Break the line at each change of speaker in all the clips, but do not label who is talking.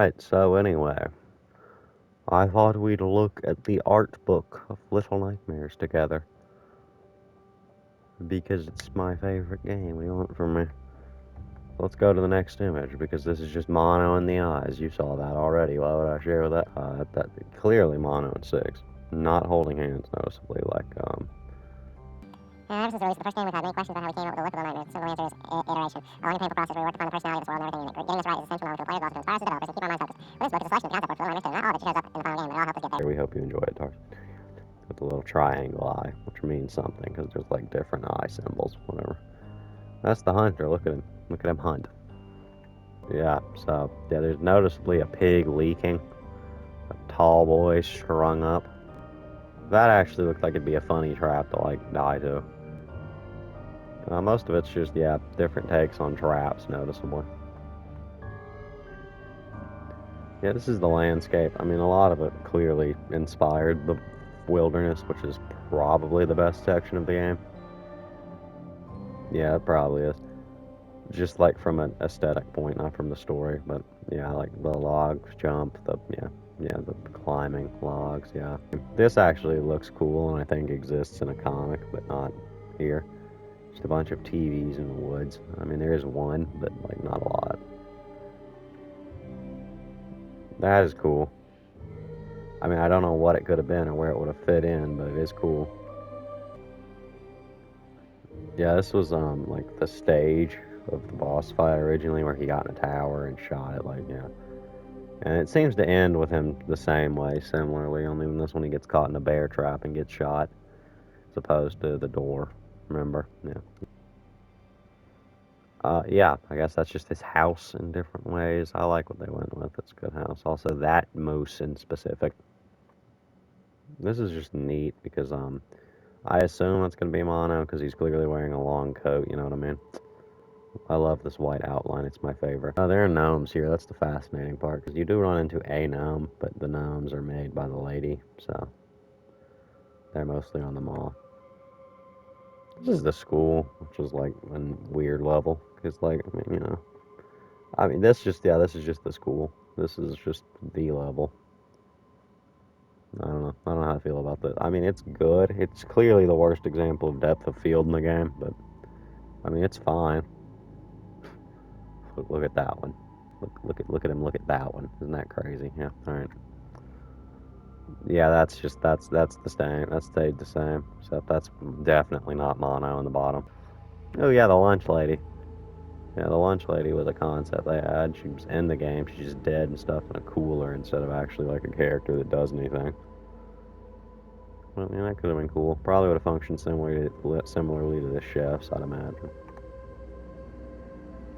Alright, so anyway, I thought we'd look at the art book of Little Nightmares together. Because it's my favorite game. What do you want from me? Let's go to the next image, because this is just mono in the eyes. You saw that already. Why would I share with that? That clearly mono in 6. Not holding hands noticeably, like,
Ever since the release of the first game, we've had many questions about how we came up with the look of the Nightmares. Simple answer is iteration. A long and painful process where we work to find the personality of this world and everything in it. Getting this right is essential not only to the players, but also to inspire us as developers, so keep our minds focused. With this book is a selection of the concept work for Little Nightmares 2, not all of it shows up in the final game, but it all helps us get there.
we hope you enjoy it, Tars. With the little triangle eye, which means something, because there's like different eye symbols, whatever. That's the hunter. Look at him. Look at him hunt. Yeah, so, yeah, there's noticeably a pig leaking. A tall boy strung up. That actually looked like it'd be a funny trap to, like, die to. Most of it's just, yeah, different takes on traps, noticeably. Yeah, this is the landscape. I mean, a lot of it clearly inspired the wilderness, which is probably the best section of the game. Yeah, it probably is. Just like from an aesthetic point, not from the story, but yeah, like the logs jump, the climbing logs, yeah. This actually looks cool and I think exists in a comic, but not here. Just a bunch of TVs in the woods. I mean, there is one, but like not a lot. That is cool. I mean, I don't know what it could have been or where it would have fit in, but it is cool. Yeah, this was like the stage of the boss fight originally, where he got in a tower and shot it. Like, yeah. And it seems to end with him the same way, similarly, only in this one he gets caught in a bear trap and gets shot, as opposed to the door, remember? Yeah. Yeah, I guess that's just his house in different ways. I like what they went with. It's a good house. Also, that moose in specific. This is just neat because, I assume it's going to be mono because he's clearly wearing a long coat, you know what I mean? I love this white outline. It's my favorite. Oh, there are gnomes here. That's the fascinating part, because you do run into a gnome, but the gnomes are made by the lady, so they're mostly on the mall. This is the school, which is like a weird level, because like, this is just the school. This is just the level. I don't know. I don't know how I feel about that. I mean, it's good. It's clearly the worst example of depth of field in the game, but I mean, it's fine. Look at that one. Look at him. Look at that one. Isn't that crazy? Yeah. All right. Yeah, that's the same. That stayed the same. So that's definitely not mono in the bottom. Oh yeah, the lunch lady. Yeah, the lunch lady was a concept they had. She was in the game. She's just dead and stuff in a cooler instead of actually like a character that does anything. I mean, that could have been cool. Probably would have functioned similarly to the chefs, I'd imagine.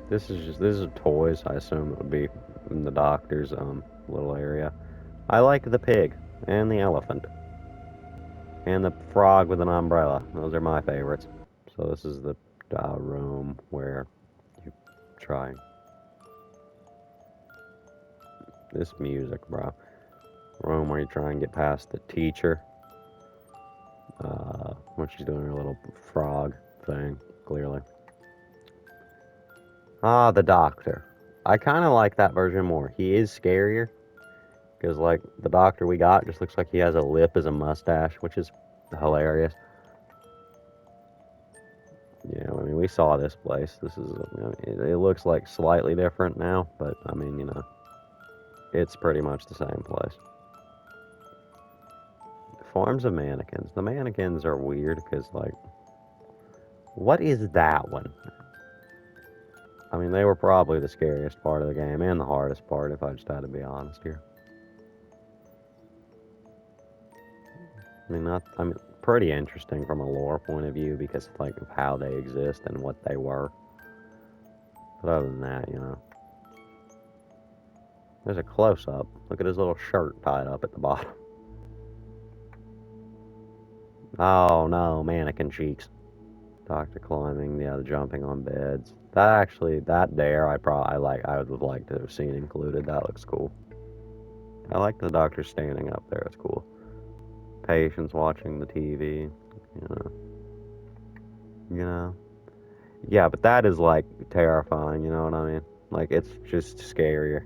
This is toys. I assume it would be in the doctor's little area. I like the pig and the elephant and the frog with an umbrella. Those are my favorites. So this is the room where you try this music, bro. Room where you try and get past the teacher. When she's doing her little frog thing, clearly. Ah, the doctor. I kind of like that version more. He is scarier. Because, like, the doctor we got just looks like he has a lip as a mustache, which is hilarious. Yeah, I mean, we saw this place. This is, it looks like slightly different now, but, I mean, it's pretty much the same place. Forms of mannequins. The mannequins are weird because, like, what is that one? I mean, they were probably the scariest part of the game and the hardest part, if I just had to be honest here. I mean, pretty interesting from a lore point of view because, like, of how they exist and what they were. But other than that, there's a close-up. Look at his little shirt tied up at the bottom. Oh no, mannequin cheeks. Doctor climbing, yeah, the jumping on beds. I would like to have seen included. That looks cool. I like the doctor standing up there. It's cool. Patients watching the TV. You know. Yeah, but that is like terrifying. You know what I mean? Like it's just scarier.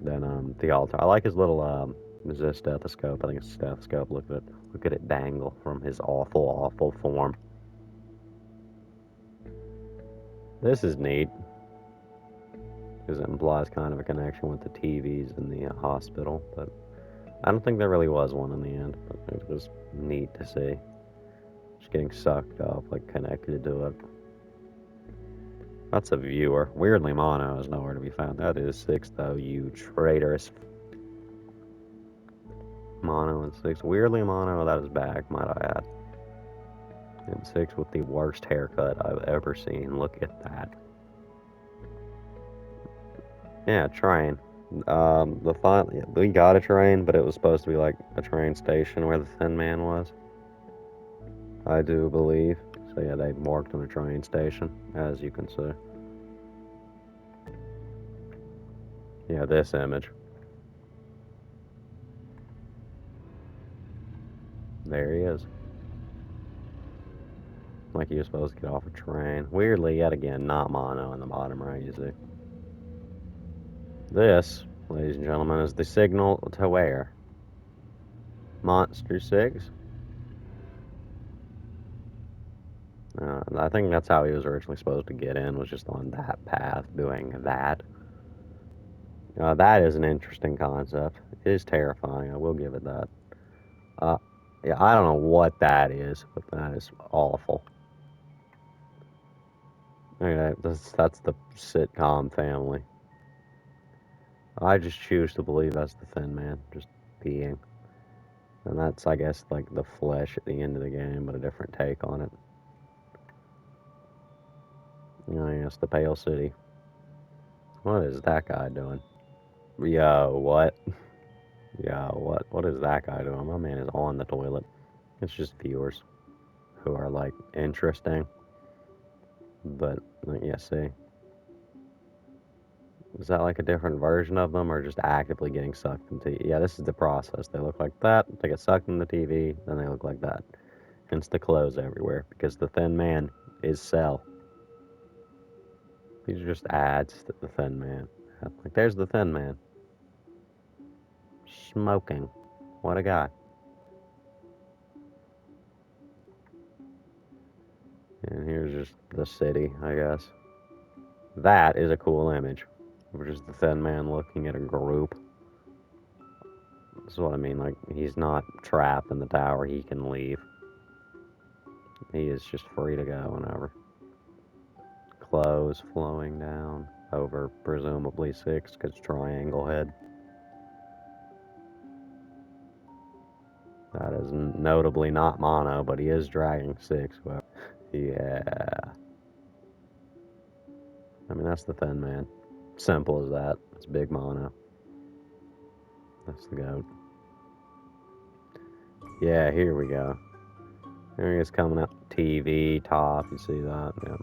than the altar. I like his little is it a stethoscope? I think it's a stethoscope. Look at it dangle from his awful form. This is neat because it implies kind of a connection with the TVs in the hospital, but I don't think there really was one in the end. But it was neat to see. Just getting sucked up, like connected to it. That's a viewer. Weirdly, Mono is nowhere to be found. That is 6, though, you traitorous. Mono and 6. Weirdly, Mono, that is back, might I add. And 6 with the worst haircut I've ever seen. Look at that. Yeah, train. We got a train, but it was supposed to be like a train station where the Thin Man was. I do believe. So yeah, they marked on a train station, as you can see. Yeah, this image. There he is. Like he was supposed to get off a train. Weirdly, yet again, not Mono in the bottom right, you see. This, ladies and gentlemen, is the signal to where? Monster 6? I think that's how he was originally supposed to get in, was just on that path, doing that. That is an interesting concept. It is terrifying, I will give it that. Yeah, I don't know what that is, but that is awful. Okay, that's the sitcom family. I just choose to believe that's the Thin Man, just being. And that's, I guess, like the flesh at the end of the game, but a different take on it. Yes, the Pale City. What is that guy doing? Yo, what? Yo, what is that guy doing? My man is on the toilet. It's just viewers who are, like, interesting. But, yeah, see. Is that like a different version of them or just actively getting sucked into? Yeah, this is the process. They look like that, they get sucked in the TV, then they look like that. Hence the clothes everywhere, because the Thin Man is Cell. These are just ads to the Thin Man. Like, there's the Thin Man. Smoking. What a guy. And here's just the city, I guess. That is a cool image. Which is the Thin Man looking at a group. This is what I mean, like, he's not trapped in the tower, he can leave. He is just free to go whenever. Clothes flowing down over presumably 6 because triangle head. That is notably not Mono, but he is dragging 6. Well, yeah. I mean, that's the Thin Man. Simple as that. It's Big Mono. That's the goat. Yeah, here we go. Here he is coming up. TV, top, you see that? Yep.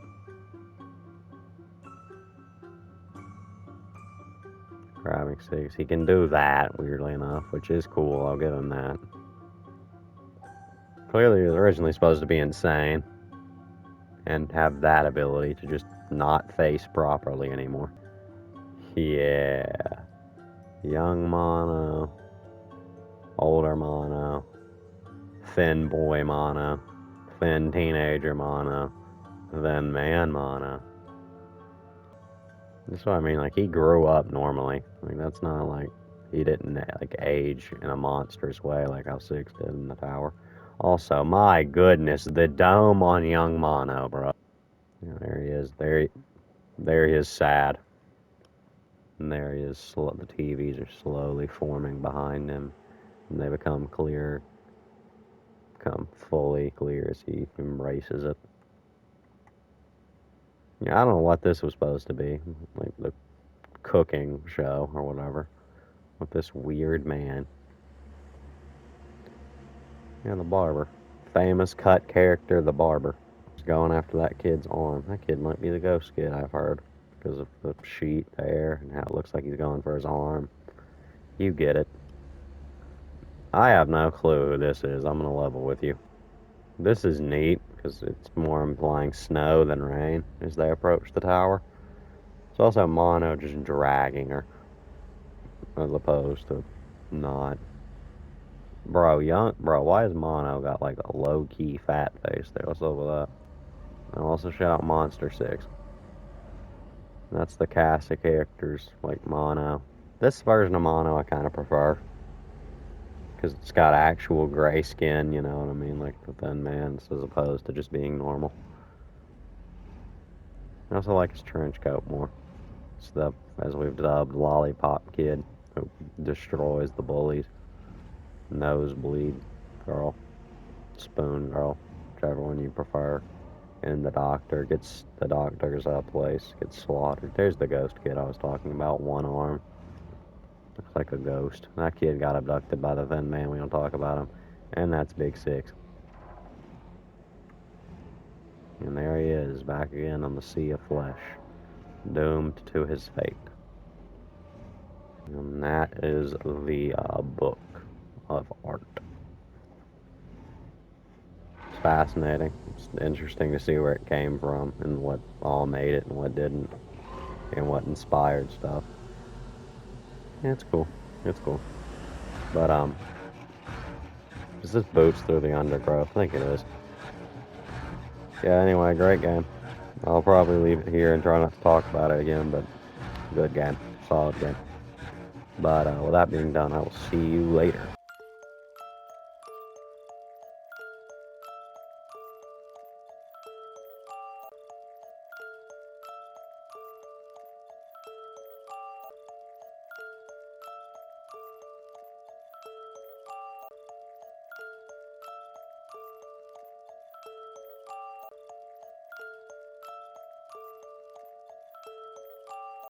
Grabbing 6. He can do that, weirdly enough, which is cool. I'll give him that. Clearly, he was originally supposed to be insane and have that ability to just not face properly anymore. Yeah. Young Mono. Older Mono. Thin boy Mono. Thin teenager Mono. Then man Mono. That's what I mean, like, he grew up normally. Like, that's not like he didn't, like, age in a monstrous way like how 6 did in the tower. Also, my goodness, the dome on young Mono, bro. Yeah, there he is. There he is, sad. And there he is. The TVs are slowly forming behind him, and they become clear, become fully clear as he embraces it. Yeah, I don't know what this was supposed to be, like the cooking show or whatever, with this weird man. Yeah, the barber. Famous cut character, the barber. He's going after that kid's arm. That kid might be the ghost kid, I've heard, because of the sheet there and how it looks like he's going for his arm. You get it. I have no clue who this is. I'm going to level with you. This is neat, because it's more implying snow than rain as they approach the tower. It's also Mono just dragging her. as opposed to not. Bro, why has Mono got like a low key fat face there? What's up with that? And also shout out Monster 6. That's the cast of characters like Mono. This version of Mono I kind of prefer. Because it's got actual gray skin, you know what I mean? Like the Thin Man's as opposed to just being normal. I also like his trench coat more. It's the, as we've dubbed, Lollipop Kid who destroys the bullies. Nosebleed Girl. Spoon Girl. Whichever one you prefer. And the doctor's place gets slaughtered. There's the ghost kid I was talking about, one arm. Looks like a ghost. That kid got abducted by the Thin Man, we don't talk about him. And that's Big Six. And there he is, back again on the sea of flesh, doomed to his fate. And that is the book of art. Fascinating. It's interesting to see where it came from and what all made it and what didn't and what inspired stuff. Yeah, it's cool. It's cool. But is this boots through the undergrowth? I think it is. Yeah, anyway, great game. I'll probably leave it here and try not to talk about it again, but good game. Solid game. But with that being done, I will see you later.